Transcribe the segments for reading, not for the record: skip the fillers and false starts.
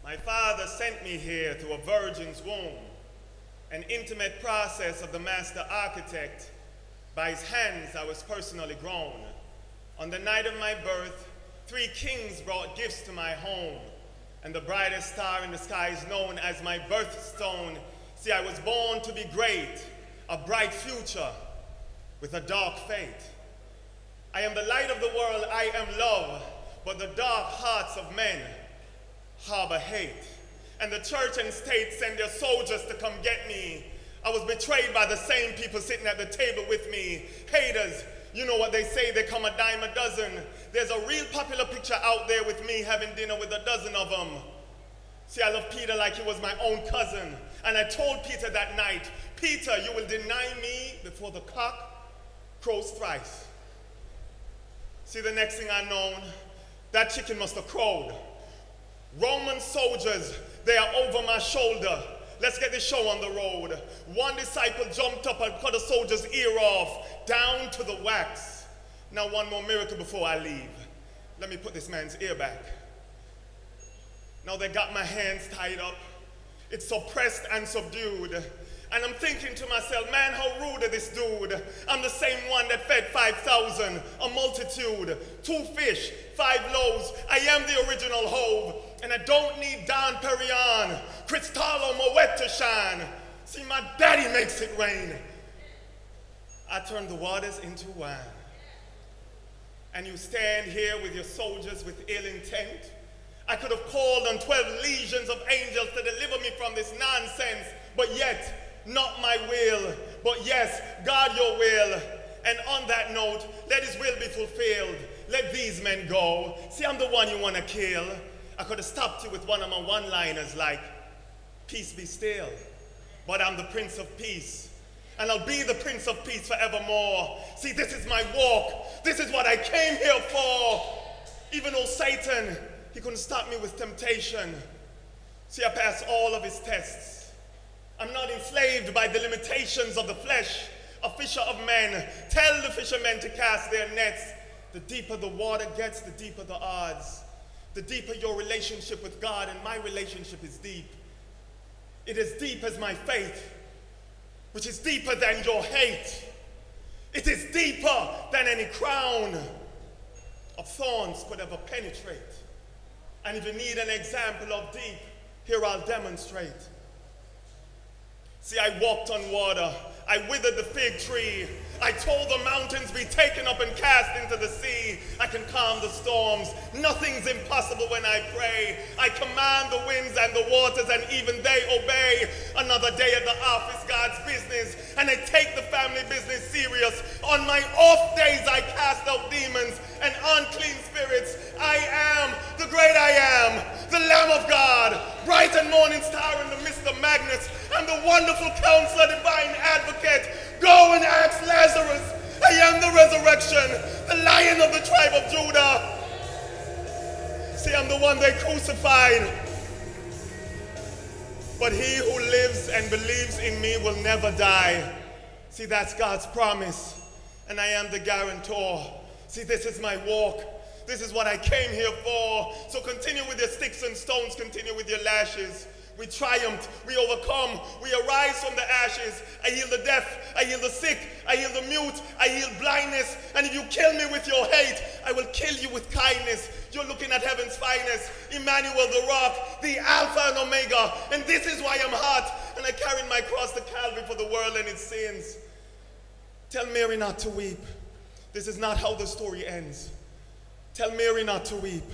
My Father sent me here through a virgin's womb, an intimate process of the master architect. By his hands I was personally grown. On the night of my birth, 3 kings brought gifts to my home, and the brightest star in the sky is known as my birthstone. See, I was born to be great, a bright future with a dark fate. I am the light of the world, I am love, but the dark hearts of men harbor hate. And the church and state send their soldiers to come get me. I was betrayed by the same people sitting at the table with me. Haters, you know what they say, they come a dime a dozen. There's a real popular picture out there with me having dinner with a dozen of them. See, I love Peter like he was my own cousin. And I told Peter that night, Peter, you will deny me before the cock crows thrice. See, the next thing I known, that chicken must have crowed. Roman soldiers, they are over my shoulder. Let's get the show on the road. One disciple jumped up and cut a soldier's ear off, down to the wax. Now one more miracle before I leave. Let me put this man's ear back. Now they got my hands tied up. It's suppressed and subdued. And I'm thinking to myself, man, how rude is this dude? I'm the same one that fed 5,000, a multitude, 2 fish, 5 loaves. I am the original Hove, and I don't need Don Perignon, Cristallo, Moet to shine. See, my daddy makes it rain. I turn the waters into wine. And you stand here with your soldiers with ill intent. I could have called on 12 legions of angels to deliver me from this nonsense, but yet, not my will, but yes, God, your will. And on that note, let his will be fulfilled. Let these men go. See, I'm the one you want to kill. I could have stopped you with one of my one-liners like, peace be still. But I'm the Prince of Peace. And I'll be the Prince of Peace forevermore. See, this is my walk. This is what I came here for. Even though Satan, he couldn't stop me with temptation. See, I passed all of his tests. I'm not enslaved by the limitations of the flesh, a fisher of men. Tell the fishermen to cast their nets. The deeper the water gets, the deeper the odds. The deeper your relationship with God, and my relationship is deep. It is deep as my faith, which is deeper than your hate. It is deeper than any crown of thorns could ever penetrate. And if you need an example of deep, here I'll demonstrate. See, I walked on water. I withered the fig tree. I told the mountains be taken up and cast into the sea. I can calm the storms. Nothing's impossible when I pray. I command the winds and the waters, and even they obey. Another day at the office, God's business, and I take the family business serious. On my off days, I cast out demons and unclean spirits. I am the great I am, the Lamb of God, bright and morning star in the midst of madness. I'm the wonderful counselor, divine advocate. Go and ask Lazarus. I am the resurrection, the Lion of the tribe of Judah. See, I'm the one they crucified. But he who lives and believes in me will never die. See, that's God's promise. And I am the guarantor. See, this is my walk. This is what I came here for. So continue with your sticks and stones. Continue with your lashes. We triumphed, we overcome, we arise from the ashes. I heal the deaf, I heal the sick, I heal the mute, I heal blindness. And if you kill me with your hate, I will kill you with kindness. You're looking at heaven's finest, Emmanuel the rock, the Alpha and Omega. And this is why I'm hot, and I carried my cross to Calvary for the world and its sins. Tell Mary not to weep. This is not how the story ends. Tell Mary not to weep.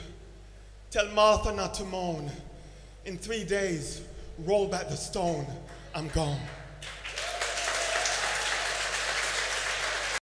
Tell Martha not to moan. In 3 days, roll back the stone. I'm gone.